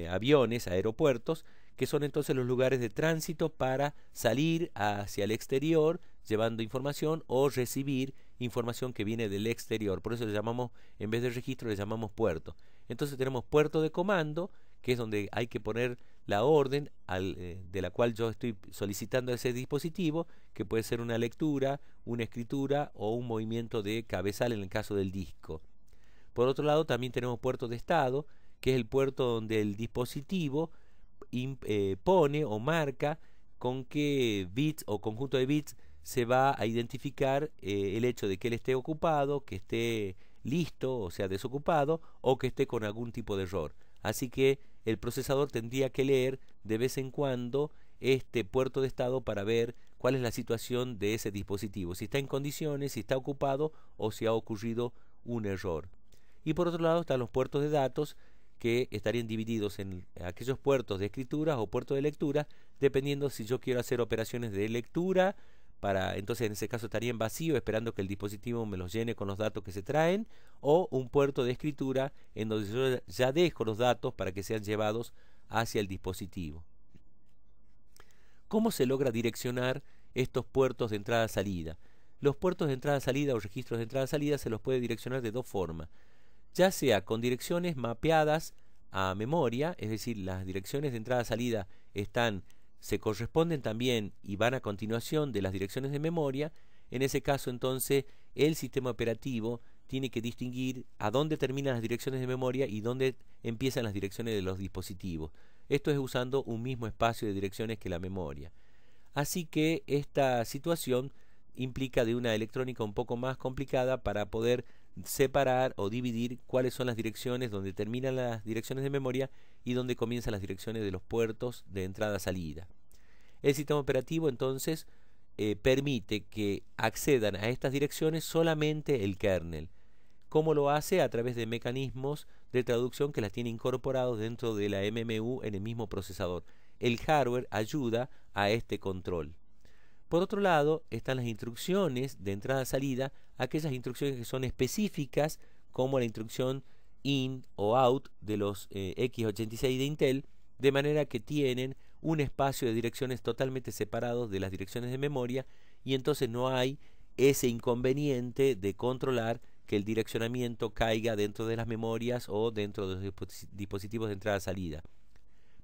aviones, aeropuertos, que son entonces los lugares de tránsito para salir hacia el exterior llevando información o recibir información que viene del exterior. Por eso le llamamos, en vez de registro, le llamamos puerto. Entonces tenemos puerto de comando, que es donde hay que poner la orden de la cual yo estoy solicitando a ese dispositivo, que puede ser una lectura, una escritura o un movimiento de cabezal en el caso del disco. Por otro lado, también tenemos puerto de estado, que es el puerto donde el dispositivo pone o marca con qué bits o conjunto de bits se va a identificar el hecho de que él esté ocupado, que esté listo, o sea, desocupado, o que esté con algún tipo de error. Así que el procesador tendría que leer de vez en cuando este puerto de estado para ver cuál es la situación de ese dispositivo, si está en condiciones, si está ocupado o si ha ocurrido un error. Y por otro lado están los puertos de datos, que estarían divididos en aquellos puertos de escritura o puertos de lectura, dependiendo si yo quiero hacer operaciones de lectura, entonces en ese caso estaría en vacío esperando que el dispositivo me los llene con los datos que se traen, o un puerto de escritura en donde yo ya dejo los datos para que sean llevados hacia el dispositivo. ¿Cómo se logra direccionar estos puertos de entrada-salida? Los puertos de entrada-salida o registros de entrada-salida se los puede direccionar de 2 formas. Ya sea con direcciones mapeadas a memoria, es decir, las direcciones de entrada-salida se corresponden también y van a continuación de las direcciones de memoria. En ese caso, entonces, el sistema operativo tiene que distinguir a dónde terminan las direcciones de memoria y dónde empiezan las direcciones de los dispositivos. Esto es usando un mismo espacio de direcciones que la memoria. Así que esta situación implica de una electrónica un poco más complicada para poder separar o dividir cuáles son las direcciones donde terminan las direcciones de memoria y donde comienzan las direcciones de los puertos de entrada-salida. El sistema operativo entonces permite que accedan a estas direcciones solamente el kernel. ¿Cómo lo hace? A través de mecanismos de traducción que las tiene incorporados dentro de la MMU en el mismo procesador. El hardware ayuda a este control. Por otro lado, están las instrucciones de entrada-salida, aquellas instrucciones que son específicas, como la instrucción IN o OUT de los x86 de Intel, de manera que tienen un espacio de direcciones totalmente separados de las direcciones de memoria, y entonces no hay ese inconveniente de controlar que el direccionamiento caiga dentro de las memorias o dentro de los dispositivos de entrada-salida.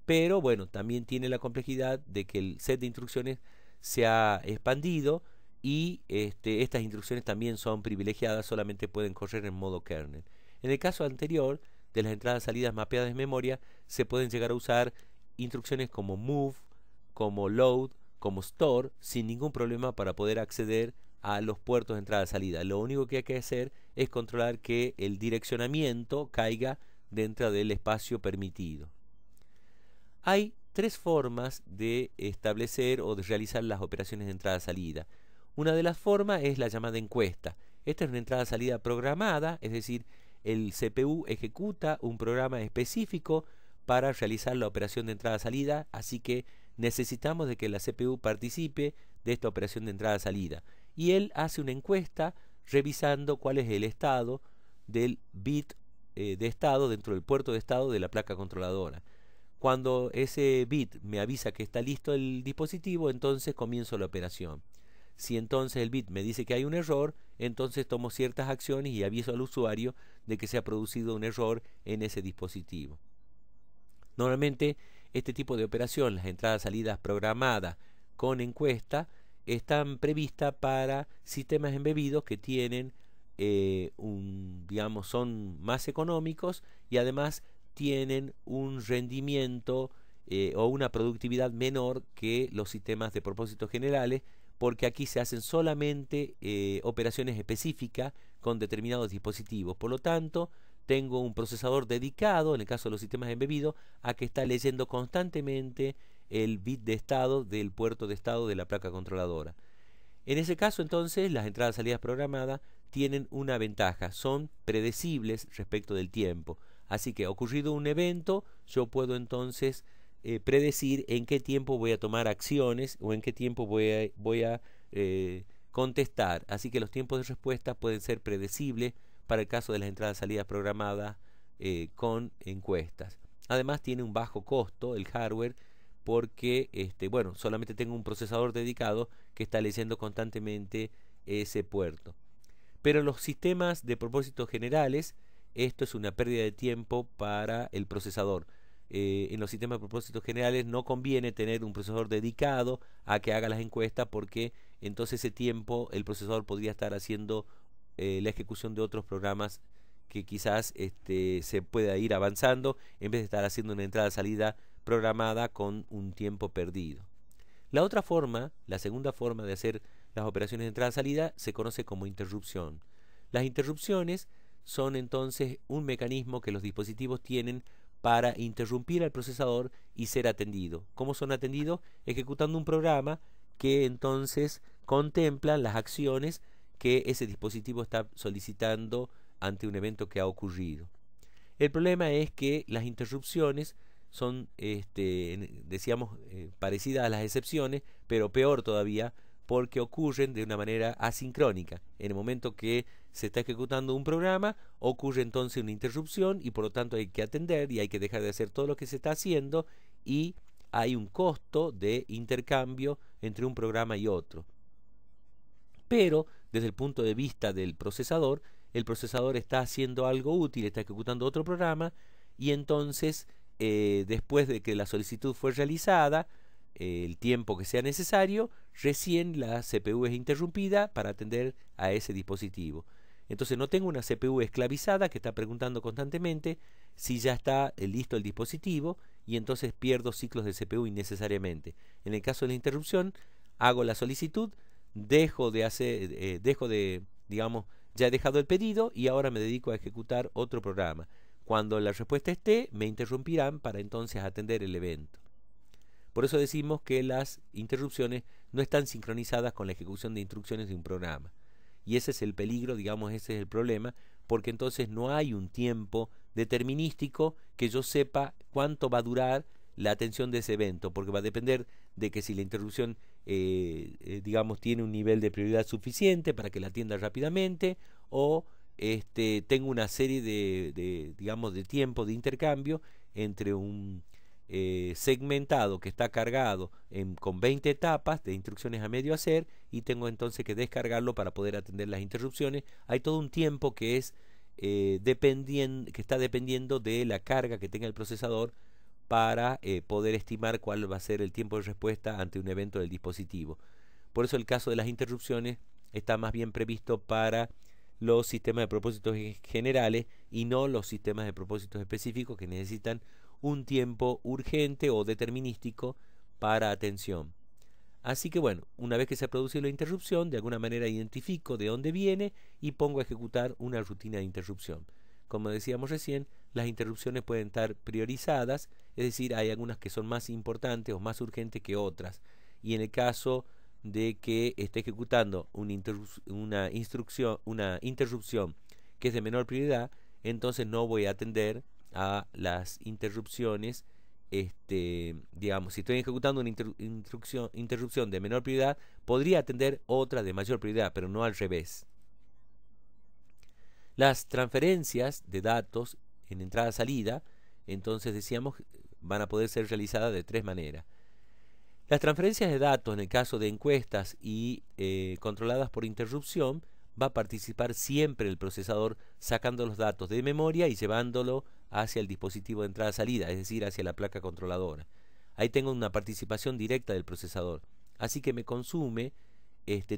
Pero bueno, también tiene la complejidad de que el set de instrucciones se ha expandido y estas instrucciones también son privilegiadas, solamente pueden correr en modo kernel. En el caso anterior, de las entradas-salidas mapeadas en memoria, se pueden llegar a usar instrucciones como move, como load, como store, sin ningún problema para poder acceder a los puertos de entrada-salida. Lo único que hay que hacer es controlar que el direccionamiento caiga dentro del espacio permitido. Hay 3 formas de establecer o de realizar las operaciones de entrada-salida. Una de las formas es la llamada encuesta. Esta es una entrada-salida programada, es decir, el CPU ejecuta un programa específico para realizar la operación de entrada-salida, así que necesitamos de que la CPU participe de esta operación de entrada-salida. Y él hace una encuesta revisando cuál es el estado del bit de estado dentro del puerto de estado de la placa controladora. Cuando ese bit me avisa que está listo el dispositivo, entonces comienzo la operación. Si entonces el bit me dice que hay un error, entonces tomo ciertas acciones y aviso al usuario de que se ha producido un error en ese dispositivo. Normalmente este tipo de operación, las entradas-salidas programadas con encuesta, están previstas para sistemas embebidos que tienen son más económicos y además tienen un rendimiento o una productividad menor que los sistemas de propósitos generales, porque aquí se hacen solamente operaciones específicas con determinados dispositivos. Por lo tanto, tengo un procesador dedicado, en el caso de los sistemas embebidos, a que está leyendo constantemente el bit de estado del puerto de estado de la placa controladora. En ese caso, entonces, las entradas-salidas programadas tienen una ventaja, son predecibles respecto del tiempo. Así que, ocurrido un evento, yo puedo entonces predecir en qué tiempo voy a tomar acciones o en qué tiempo voy a contestar. Así que los tiempos de respuesta pueden ser predecibles para el caso de las entradas-salidas programadas con encuestas. Además, tiene un bajo costo el hardware, porque bueno, solamente tengo un procesador dedicado que está leyendo constantemente ese puerto. Pero en los sistemas de propósitos generales, esto es una pérdida de tiempo para el procesador. En los sistemas de propósitos generales no conviene tener un procesador dedicado a que haga las encuestas, porque entonces ese tiempo el procesador podría estar haciendo la ejecución de otros programas que quizás se pueda ir avanzando en vez de estar haciendo una entrada-salida programada con un tiempo perdido. La otra forma, la segunda forma de hacer las operaciones de entrada-salida se conoce como interrupción. Las interrupciones son entonces un mecanismo que los dispositivos tienen para interrumpir al procesador y ser atendido. ¿Cómo son atendidos? Ejecutando un programa que entonces contempla las acciones que ese dispositivo está solicitando ante un evento que ha ocurrido. El problema es que las interrupciones son, decíamos, parecidas a las excepciones, pero peor todavía, porque ocurren de una manera asincrónica. En el momento que se está ejecutando un programa, ocurre entonces una interrupción y por lo tanto hay que atender y hay que dejar de hacer todo lo que se está haciendo, y hay un costo de intercambio entre un programa y otro. Pero desde el punto de vista del procesador, el procesador está haciendo algo útil, está ejecutando otro programa, y entonces después de que la solicitud fue realizada, el tiempo que sea necesario, recién la CPU es interrumpida para atender a ese dispositivo. Entonces no tengo una CPU esclavizada que está preguntando constantemente si ya está listo el dispositivo, y entonces pierdo ciclos de CPU innecesariamente. En el caso de la interrupción, hago la solicitud, digamos, ya he dejado el pedido y ahora me dedico a ejecutar otro programa. Cuando la respuesta esté, me interrumpirán para entonces atender el evento. Por eso decimos que las interrupciones no están sincronizadas con la ejecución de instrucciones de un programa. Y ese es el peligro, digamos, ese es el problema, porque entonces no hay un tiempo determinístico que yo sepa cuánto va a durar la atención de ese evento, porque va a depender de que si la interrupción, digamos, tiene un nivel de prioridad suficiente para que la atienda rápidamente, o tengo una serie digamos, de tiempo de intercambio entre un segmentado que está cargado con 20 etapas de instrucciones a medio hacer, y tengo entonces que descargarlo para poder atender las interrupciones. Hay todo un tiempo que es que está dependiendo de la carga que tenga el procesador para poder estimar cuál va a ser el tiempo de respuesta ante un evento del dispositivo. Por eso el caso de las interrupciones está más bien previsto para los sistemas de propósitos generales y no los sistemas de propósitos específicos, que necesitan un tiempo urgente o determinístico para atención. Así que bueno, una vez que se ha producido la interrupción, de alguna manera identifico de dónde viene y pongo a ejecutar una rutina de interrupción. Como decíamos recién, las interrupciones pueden estar priorizadas, es decir, hay algunas que son más importantes o más urgentes que otras. Y en el caso de que esté ejecutando una interrupción que es de menor prioridad, entonces no voy a atender a las interrupciones. Digamos, si estoy ejecutando una interrupción de menor prioridad, podría atender otra de mayor prioridad, pero no al revés. Las transferencias de datos en entrada-salida, entonces decíamos, van a poder ser realizadas de tres maneras. Las transferencias de datos, en el caso de encuestas y controladas por interrupción, va a participar siempre el procesador sacando los datos de memoria y llevándolo hacia el dispositivo de entrada-salida, es decir, hacia la placa controladora. Ahí tengo una participación directa del procesador, así que me consume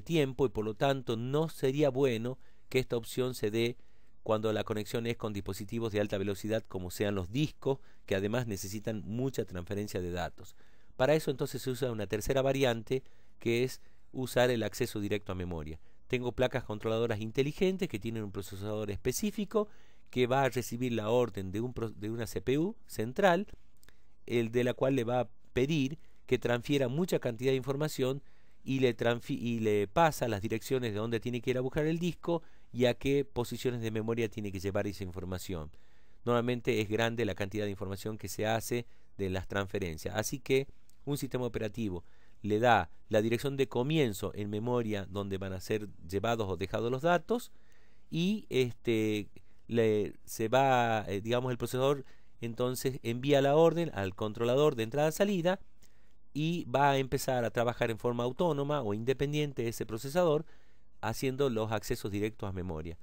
tiempo, y por lo tanto no sería bueno que esta opción se dé cuando la conexión es con dispositivos de alta velocidad, como sean los discos, que además necesitan mucha transferencia de datos. Para eso entonces se usa una tercera variante, que es usar el acceso directo a memoria. Tengo placas controladoras inteligentes que tienen un procesador específico que va a recibir la orden de una CPU central, de la cual le va a pedir que transfiera mucha cantidad de información y le pasa las direcciones de dónde tiene que ir a buscar el disco y a qué posiciones de memoria tiene que llevar esa información. Normalmente es grande la cantidad de información que se hace de las transferencias, así que un sistema operativo le da la dirección de comienzo en memoria donde van a ser llevados o dejados los datos y digamos, el procesador entonces envía la orden al controlador de entrada-salida y va a empezar a trabajar en forma autónoma o independiente ese procesador haciendo los accesos directos a memoria.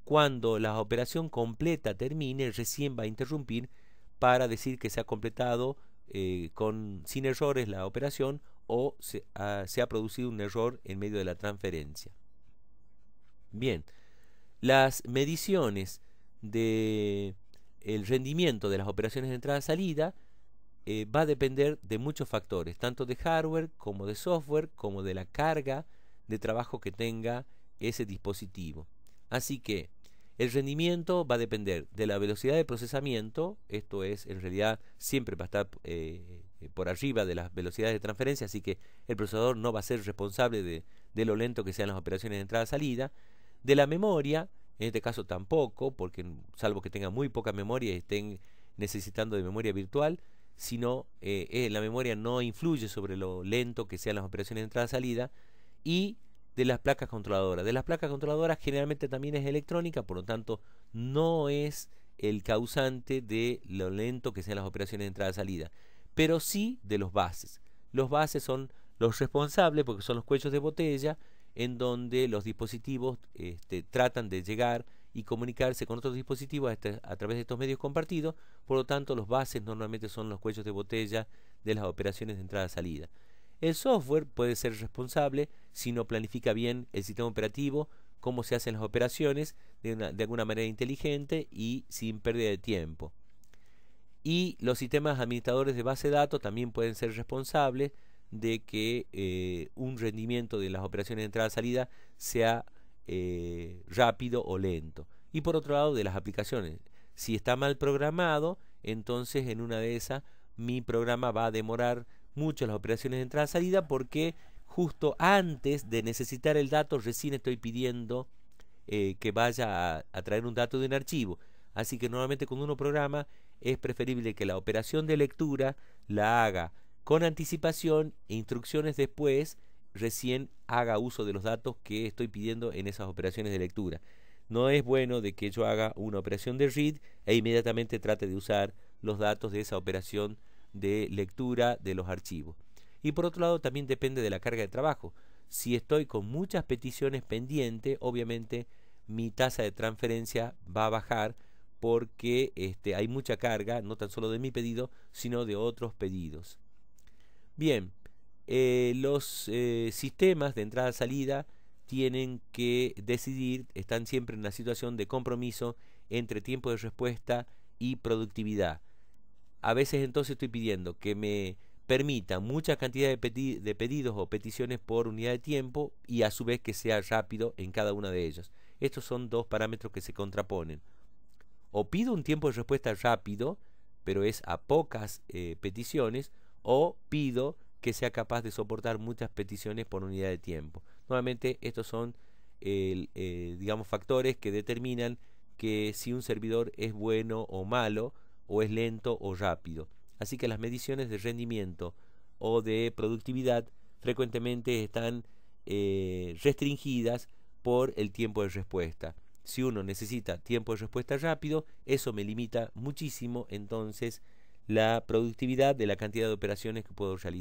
Cuando la operación completa termine, recién va a interrumpir para decir que se ha completado sin errores la operación o se ha producido un error en medio de la transferencia. Bien, las mediciones del rendimiento de las operaciones de entrada-salida va a depender de muchos factores, tanto de hardware como de software, como de la carga de trabajo que tenga ese dispositivo. Así que el rendimiento va a depender de la velocidad de procesamiento, esto es, en realidad siempre va a estar por arriba de las velocidades de transferencia, así que el procesador no va a ser responsable de lo lento que sean las operaciones de entrada-salida, de la memoria, en este caso tampoco, porque salvo que tenga muy poca memoria y estén necesitando de memoria virtual, sino la memoria no influye sobre lo lento que sean las operaciones de entrada-salida, y de las placas controladoras. De las placas controladoras generalmente también es electrónica, por lo tanto no es el causante de lo lento que sean las operaciones de entrada-salida, pero sí de los bases. Los bases son los responsables porque son los cuellos de botella en donde los dispositivos tratan de llegar y comunicarse con otros dispositivos a través de estos medios compartidos. Por lo tanto, los bases normalmente son los cuellos de botella de las operaciones de entrada-salida. El software puede ser responsable si no planifica bien el sistema operativo, cómo se hacen las operaciones de alguna manera inteligente y sin pérdida de tiempo. Y los sistemas administradores de base de datos también pueden ser responsables de que un rendimiento de las operaciones de entrada-salida sea rápido o lento. Y por otro lado, de las aplicaciones. Si está mal programado, entonces en una de esas mi programa va a demorar mucho las operaciones de entrada-salida porque justo antes de necesitar el dato recién estoy pidiendo que vaya a traer un dato de un archivo. Así que normalmente cuando uno programa es preferible que la operación de lectura la haga con anticipación e instrucciones después recién haga uso de los datos que estoy pidiendo en esas operaciones de lectura. No es bueno de que yo haga una operación de read e inmediatamente trate de usar los datos de esa operación de lectura de los archivos. Y por otro lado también depende de la carga de trabajo. Si estoy con muchas peticiones pendientes, obviamente mi tasa de transferencia va a bajar porque hay mucha carga, no tan solo de mi pedido, sino de otros pedidos. Bien, los sistemas de entrada-salida tienen que decidir, están siempre en la situación de compromiso entre tiempo de respuesta y productividad. A veces entonces estoy pidiendo que me permita mucha cantidad de pedidos o peticiones por unidad de tiempo y a su vez que sea rápido en cada una de ellos. Estos son dos parámetros que se contraponen. O pido un tiempo de respuesta rápido, pero es a pocas peticiones, o pido que sea capaz de soportar muchas peticiones por unidad de tiempo. Nuevamente, estos son digamos, factores que determinan que si un servidor es bueno o malo, o es lento o rápido. Así que las mediciones de rendimiento o de productividad frecuentemente están restringidas por el tiempo de respuesta. Si uno necesita tiempo de respuesta rápido, eso me limita muchísimo entonces la productividad de la cantidad de operaciones que puedo realizar.